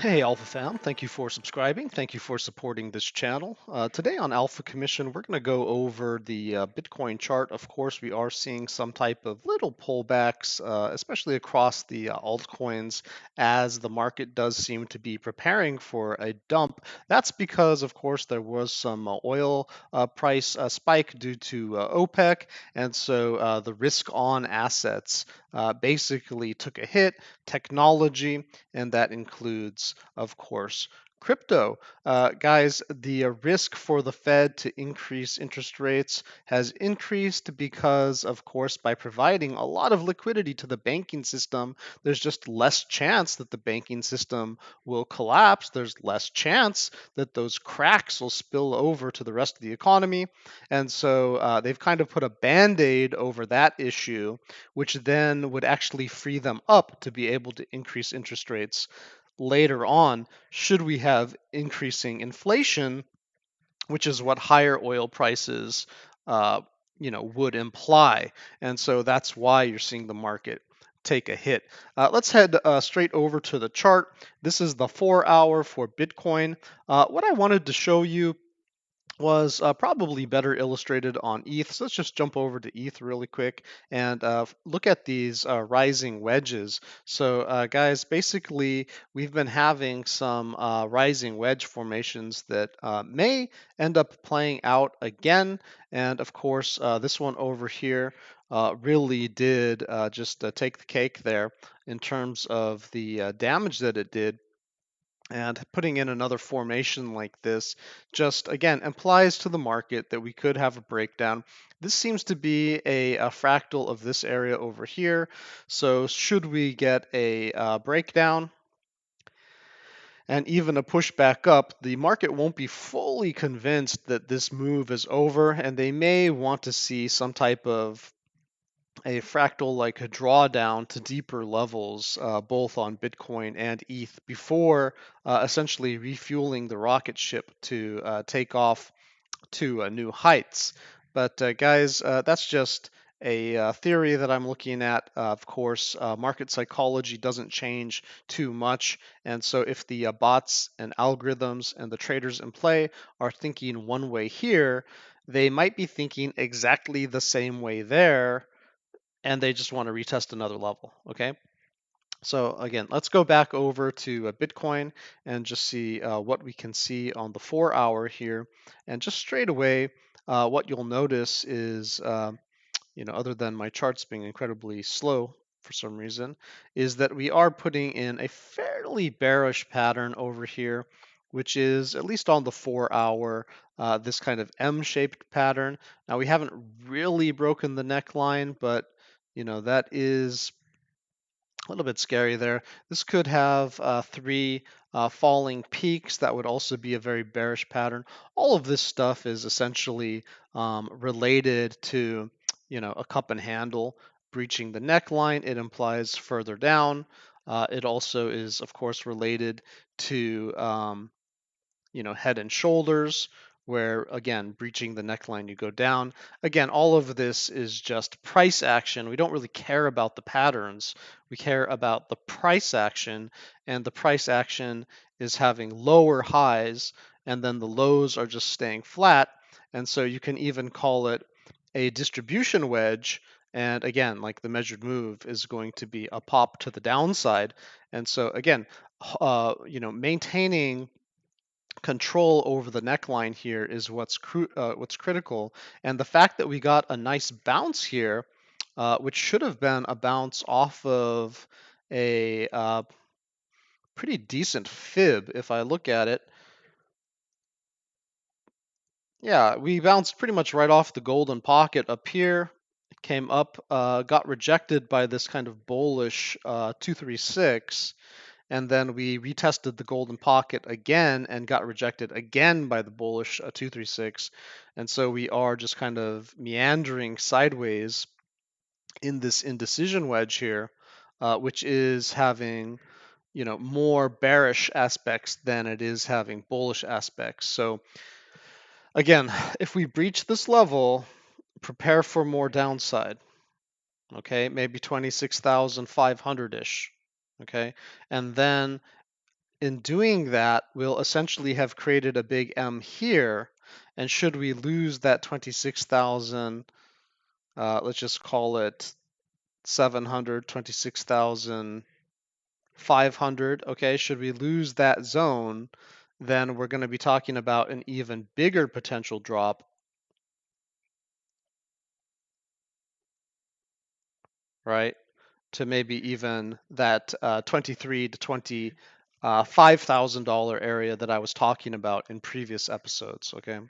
Hey Alpha fam, thank you for subscribing. Thank you for supporting this channel. Today on Alpha Commission, we're going to go over the Bitcoin chart. Of course, we are seeing some type of little pullbacks, especially across the altcoins, as the market does seem to be preparing for a dump. That's because, of course, there was some oil price spike due to OPEC, and so the risk on assets basically took a hit. Technology, and that includes, of course, crypto. Guys, the risk for the Fed to increase interest rates has increased because, of course, by providing a lot of liquidity to the banking system, there's just less chance that the banking system will collapse. There's less chance that those cracks will spill over to the rest of the economy. And so they've kind of put a band aid over that issue, which then would actually free them up to be able to increase interest rates later on, should we have increasing inflation, which is what higher oil prices, uh, would imply. And so that's why you're seeing the market take a hit. Let's head straight over to the chart. This is the 4-hour for Bitcoin. What I wanted to show you was probably better illustrated on ETH. So let's just jump over to ETH really quick and look at these rising wedges. So guys, basically we've been having some rising wedge formations that may end up playing out again. And of course, this one over here really did just take the cake there in terms of the damage that it did. And putting in another formation like this just, again, implies to the market that we could have a breakdown. This seems to be a fractal of this area over here. So should we get a breakdown and even a push back up, the market won't be fully convinced that this move is over, and they may want to see some type of a fractal like a drawdown to deeper levels, both on Bitcoin and ETH, before essentially refueling the rocket ship to take off to new heights. But guys, that's just a theory that I'm looking at. Of course, market psychology doesn't change too much. And so if the bots and algorithms and the traders in play are thinking one way here, they might be thinking exactly the same way there, and they just want to retest another level. Okay. So again, let's go back over to Bitcoin and just see what we can see on the 4-hour here. And just straight away, what you'll notice is, other than my charts being incredibly slow for some reason, is that we are putting in a fairly bearish pattern over here, which is, at least on the 4-hour, this kind of M-shaped pattern. Now, we haven't really broken the neckline, but that is a little bit scary there. This could have three falling peaks. That would also be a very bearish pattern. All of this stuff is essentially related to, a cup and handle breaching the neckline. It implies further down. It also is, of course, related to, head and shoulders, where again, breaching the neckline, you go down. Again, all of this is just price action. We don't really care about the patterns. We care about the price action, and the price action is having lower highs, and then the lows are just staying flat. And so you can even call it a distribution wedge. And again, like the measured move is going to be a pop to the downside. And so again, maintaining control over the neckline here is what's critical. And the fact that we got a nice bounce here, which should have been a bounce off of a pretty decent fib if I look at it. Yeah, we bounced pretty much right off the golden pocket up here, came up, got rejected by this kind of bullish 236. And then we retested the golden pocket again and got rejected again by the bullish 236. And so we are just kind of meandering sideways in this indecision wedge here, which is having, more bearish aspects than it is having bullish aspects. So again, if we breach this level, prepare for more downside. Okay, maybe 26,500-ish. Okay, and then in doing that, we'll essentially have created a big M here. And should we lose that 26,000, let's just call it 700, 26,500, okay, should we lose that zone, then we're going to be talking about an even bigger potential drop, right? To maybe even that 23 to 25,000 area that I was talking about in previous episodes. Okay.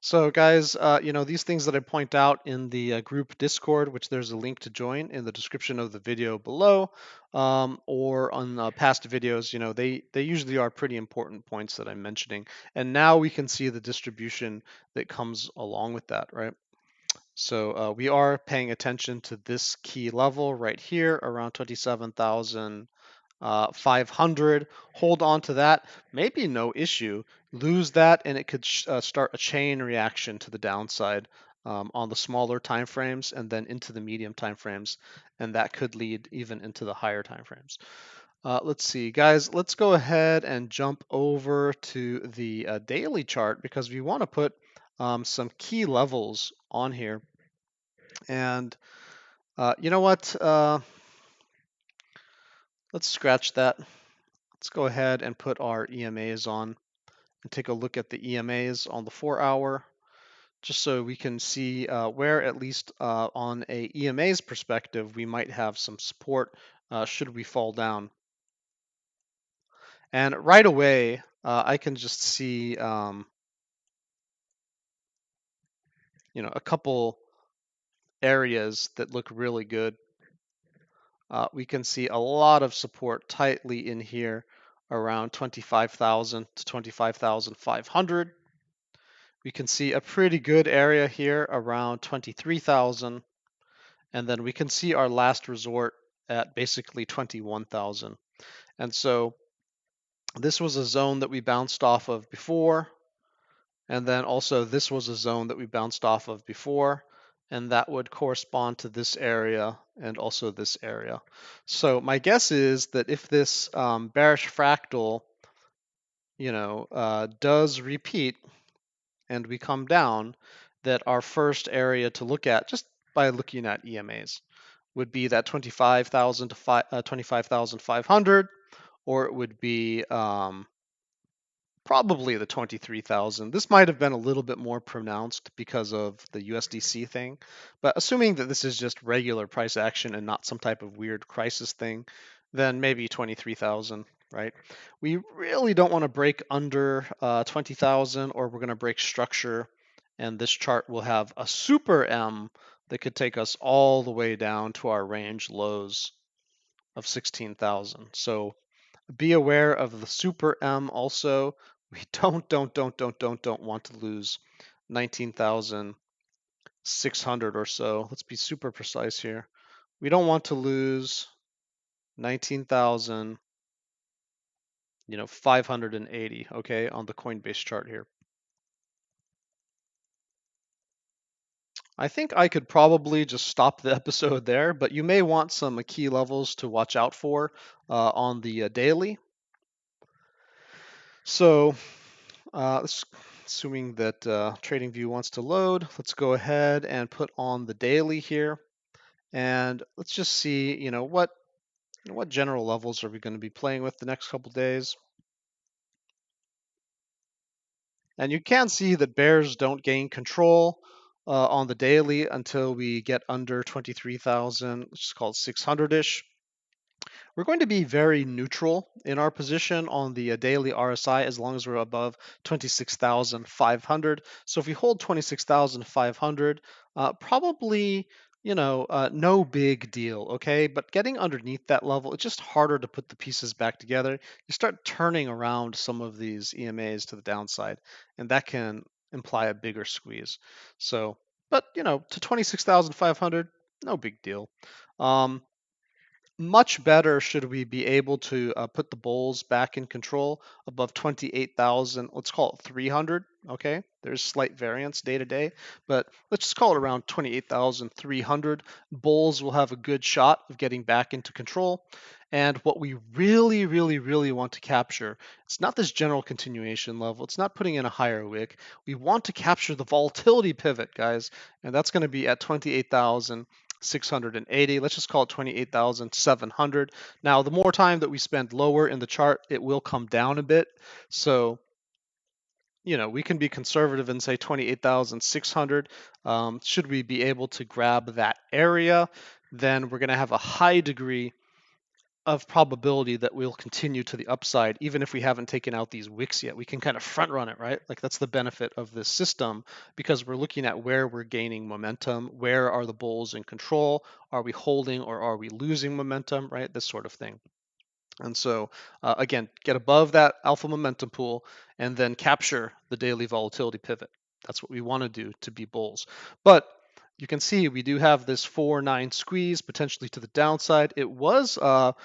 So guys, these things that I point out in the group Discord, which there's a link to join in the description of the video below, or on past videos, they usually are pretty important points that I'm mentioning. And now we can see the distribution that comes along with that, right? So we are paying attention to this key level right here around 27,500. Hold on to that, maybe no issue. Lose that, and it could start a chain reaction to the downside on the smaller time frames and then into the medium time frames, and that could lead even into the higher time frames. Let's see, guys, let's go ahead and jump over to the daily chart because we want to put some key levels on here. And you know what? Let's scratch that. Let's go ahead and put our EMAs on and take a look at the EMAs on the 4-hour, just so we can see where, at least on a EMA's perspective, we might have some support should we fall down. And right away, I can just see, a couple areas that look really good. We can see a lot of support tightly in here around 25,000 to 25,500. We can see a pretty good area here around 23,000. And then we can see our last resort at basically 21,000. And so this was a zone that we bounced off of before. And then also this was a zone that we bounced off of before. And that would correspond to this area and also this area. So my guess is that if this bearish fractal, does repeat and we come down, that our first area to look at, just by looking at EMAs, would be that 25,000 to 25,500, or it would be probably the 23,000. This might have been a little bit more pronounced because of the USDC thing, but assuming that this is just regular price action and not some type of weird crisis thing, then maybe 23,000, right? We really don't want to break under 20,000, or we're going to break structure, and this chart will have a super M that could take us all the way down to our range lows of 16,000. So be aware of the super M also. We don't want to lose 19,600 or so. Let's be super precise here. We don't want to lose 19,000, 580, okay, on the Coinbase chart here. I think I could probably just stop the episode there, but you may want some key levels to watch out for on the daily. So assuming that TradingView wants to load, let's go ahead and put on the daily here, and let's just see, what general levels are we going to be playing with the next couple days. And you can see that bears don't gain control on the daily until we get under 23,000, which is called 600-ish. We're going to be very neutral in our position on the daily RSI as long as we're above 26,500. So if we hold 26,500, probably, no big deal, okay? But getting underneath that level, it's just harder to put the pieces back together. You start turning around some of these EMAs to the downside, and that can imply a bigger squeeze. So, but, to 26,500, no big deal. much better should we be able to put the bulls back in control above 28,000, let's call it 300, okay? There's slight variance day to day, but let's just call it around 28,300. Bulls will have a good shot of getting back into control. And what we really, really, really want to capture, it's not this general continuation level. It's not putting in a higher wick. We want to capture the volatility pivot, guys, and that's going to be at 28,680. Let's just call it 28,700. Now, the more time that we spend lower in the chart, it will come down a bit. So, we can be conservative and say 28,600. Should we be able to grab that area, then we're going to have a high degree of probability that we'll continue to the upside, even if we haven't taken out these wicks yet. We can kind of front run it, right? Like that's the benefit of this system because we're looking at where we're gaining momentum, where are the bulls in control, are we holding or are we losing momentum, right? This sort of thing. And so, again, get above that alpha momentum pool and then capture the daily volatility pivot. That's what we want to do to be bulls. But you can see we do have this 4-9 squeeze potentially to the downside. It was, candle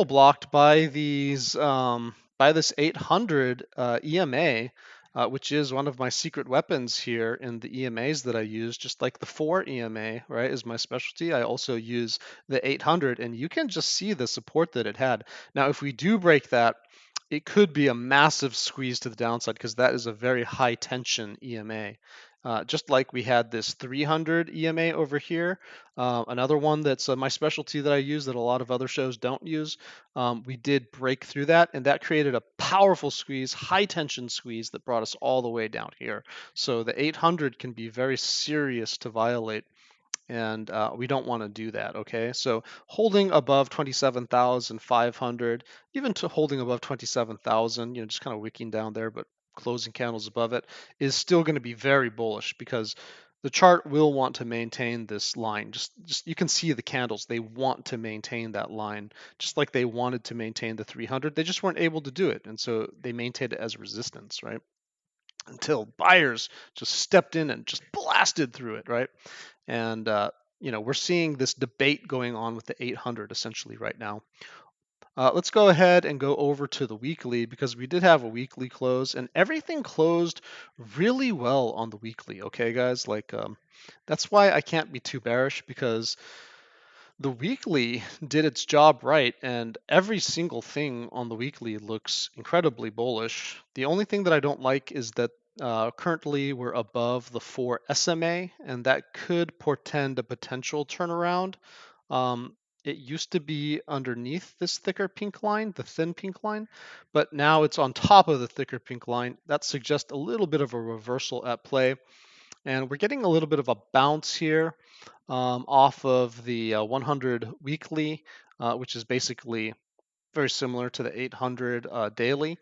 blocked by this 800 EMA. Which is one of my secret weapons here in the EMAs that I use, just like the 4 EMA, right, is my specialty. I also use the 800, and you can just see the support that it had. Now, if we do break that, it could be a massive squeeze to the downside because that is a very high tension EMA. Just like we had this 300 EMA over here, another one that's my specialty that I use that a lot of other shows don't use. We did break through that, and that created a powerful squeeze, high tension squeeze that brought us all the way down here. So the 800 can be very serious to violate, and we don't want to do that, okay? So holding above 27,500, even to holding above 27,000, just kind of wicking down there, but closing candles above it is still going to be very bullish because the chart will want to maintain this line. Just you can see the candles, they want to maintain that line, just like they wanted to maintain the 300. They just weren't able to do it, and so they maintained it as resistance, right? Until buyers just stepped in and just blasted through it, right? And we're seeing this debate going on with the 800 essentially right now. Let's go ahead and go over to the weekly because we did have a weekly close and everything closed really well on the weekly. Okay, guys, that's why I can't be too bearish because the weekly did its job right and every single thing on the weekly looks incredibly bullish. The only thing that I don't like is that currently we're above the 4 SMA and that could portend a potential turnaround. It used to be underneath this thicker pink line, the thin pink line, but now it's on top of the thicker pink line. That suggests a little bit of a reversal at play. And we're getting a little bit of a bounce here off of the 100 weekly, which is basically very similar to the 800 daily.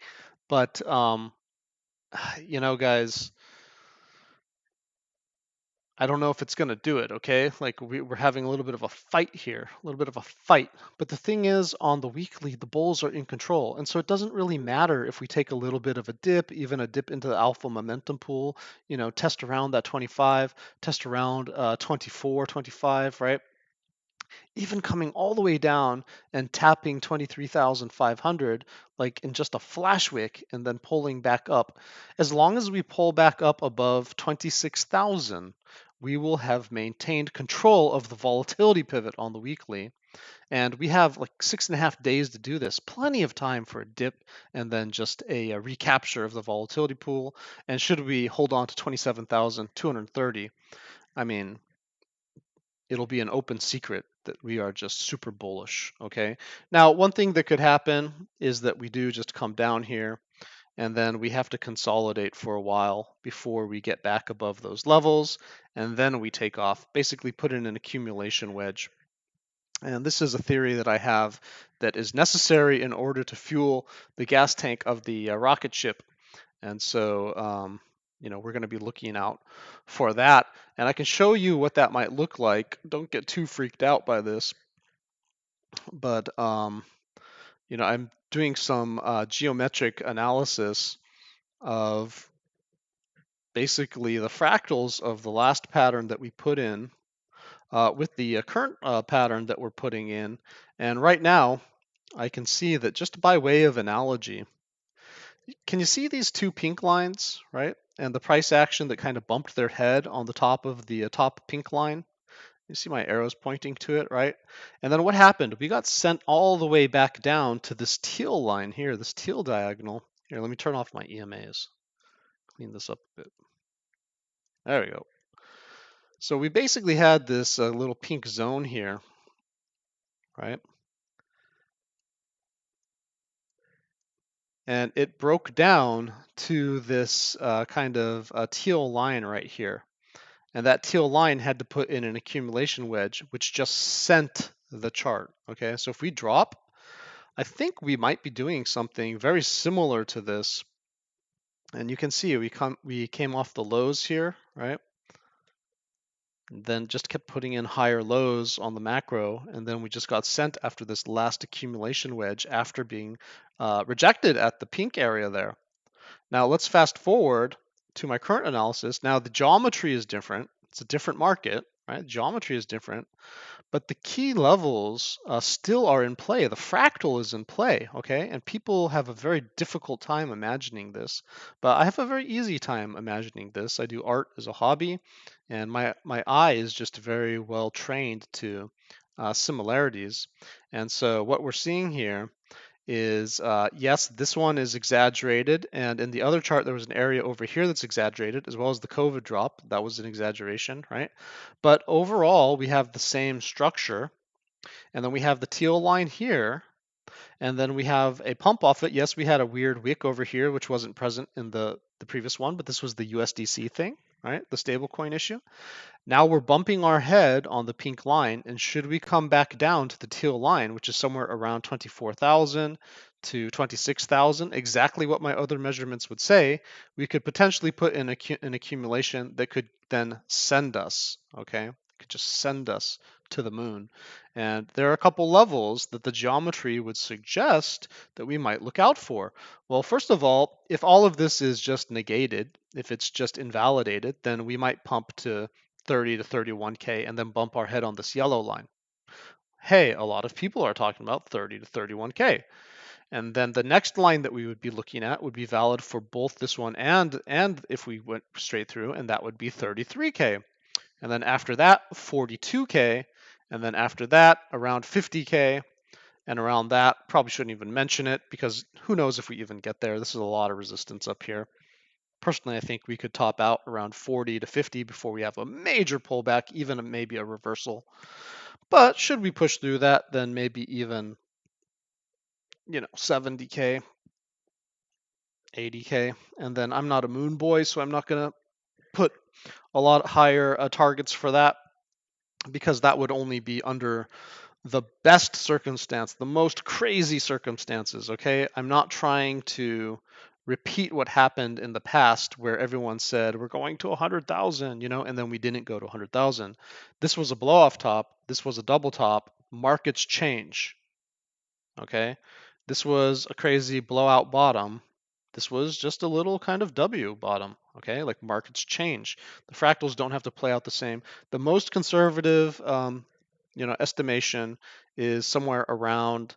But, guys, I don't know if it's going to do it, okay? Like we're having a little bit of a fight here, a little bit of a fight. But the thing is, on the weekly, the bulls are in control. And so it doesn't really matter if we take a little bit of a dip, even a dip into the alpha momentum pool, test around that 25, test around 24, 25, right? Even coming all the way down and tapping 23,500 like in just a flash wick and then pulling back up. As long as we pull back up above 26,000, we will have maintained control of the volatility pivot on the weekly. And we have like 6.5 days to do this, plenty of time for a dip and then just a recapture of the volatility pool. And should we hold on to 27,230, I mean, it'll be an open secret that we are just super bullish, okay? Now, one thing that could happen is that we do just come down here and then we have to consolidate for a while before we get back above those levels, and then we take off, basically put in an accumulation wedge. And this is a theory that I have that is necessary in order to fuel the gas tank of the rocket ship. And so, we're going to be looking out for that. And I can show you what that might look like. Don't get too freaked out by this. But, I'm doing some geometric analysis of basically the fractals of the last pattern that we put in with the current pattern that we're putting in. And right now, I can see that just by way of analogy, can you see these two pink lines, right? And the price action that kind of bumped their head on the top of the top pink line? You see my arrows pointing to it, right? And then what happened? We got sent all the way back down to this teal line here, this teal diagonal. Here, let me turn off my EMAs. Clean this up a bit. There we go. So we basically had this little pink zone here, right? And it broke down to this kind of teal line right here. And that teal line had to put in an accumulation wedge, which just sent the chart. Okay, so if we drop, I think we might be doing something very similar to this. And you can see we came off the lows here, right? And then just kept putting in higher lows on the macro, and then we just got sent after this last accumulation wedge after being rejected at the pink area there. Now let's fast forward to my current analysis. Now the geometry is different. It's a different market, right? Geometry is different, but the key levels still are in play. The fractal is in play, okay? And people have a very difficult time imagining this, but I have a very easy time imagining this. I do art as a hobby, and my eye is just very well trained to similarities. And so what we're seeing here is yes, this one is exaggerated, and in the other chart there was an area over here that's exaggerated, as well as the COVID drop. That was an exaggeration, right? But overall, we have the same structure, and then we have the teal line here, and then we have a pump off it. Yes, we had a weird wick over here, which wasn't present in the previous one, but this was the USDC thing, right? The stablecoin issue. Now we're bumping our head on the pink line, and should we come back down to the teal line, which is somewhere around 24,000 to 26,000, exactly what my other measurements would say, we could potentially put in an accumulation that could then send us, okay? Could just send us to the moon. And there are a couple levels that the geometry would suggest that we might look out for. Well, first of all, if all of this is just negated, if it's just invalidated, then we might pump to 30 to 31K and then bump our head on this yellow line. Hey, a lot of people are talking about 30 to 31K. And then the next line that we would be looking at would be valid for both this one and if we went straight through, and that would be 33K. And then after that, 42K. And then after that, around 50K. And around that, probably shouldn't even mention it because who knows if we even get there. This is a lot of resistance up here. Personally, I think we could top out around 40 to 50 before we have a major pullback, even maybe a reversal. But should we push through that, then maybe even, 70K, 80K. And then I'm not a moon boy, so I'm not going to put a lot higher targets for that because that would only be under the best circumstance, the most crazy circumstances, okay? I'm not trying to repeat what happened in the past where everyone said, we're going to 100,000, and then we didn't go to 100,000. This was a blow off top. This was a double top. Markets change, okay? This was a crazy blowout bottom. This was just a little kind of W bottom, okay? Like markets change. The fractals don't have to play out the same. The most conservative estimation is somewhere around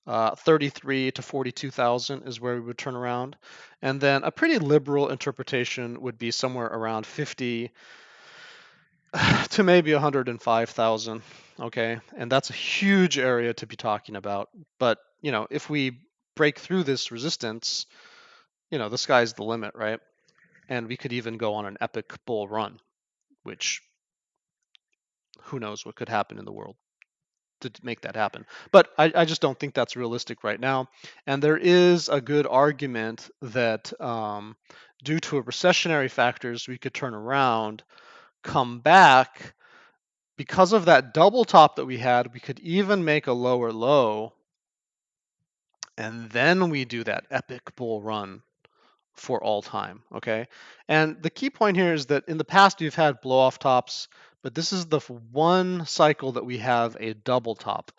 33 to 42,000 is where we would turn around. And then a pretty liberal interpretation would be somewhere around 50 to maybe 105,000, okay? And that's a huge area to be talking about. But, if we break through this resistance, the sky's the limit, right? And we could even go on an epic bull run, which who knows what could happen in the world to make that happen. But I just don't think that's realistic right now. And there is a good argument that due to recessionary factors, we could turn around, come back. Because of that double top that we had, we could even make a lower low. And then we do that epic bull run for all time, okay? And the key point here is that in the past we've had blow off tops, but this is the one cycle that we have a double top.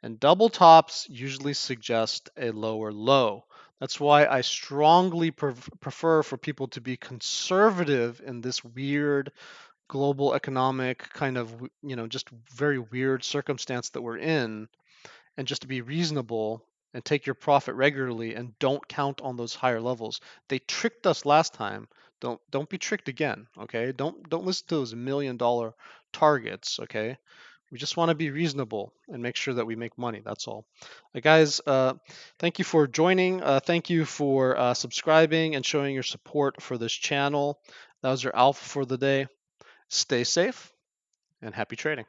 And double tops usually suggest a lower low. That's why I strongly prefer for people to be conservative in this weird global economic kind of, just very weird circumstance that we're in, and just to be reasonable and take your profit regularly and don't count on those higher levels. They tricked us last time. Don't be tricked again, okay? Don't listen to those $1 million targets, okay? We just want to be reasonable and make sure that we make money. That's all. Guys, thank you for joining. Thank you for subscribing and showing your support for this channel. That was your alpha for the day. Stay safe and happy trading.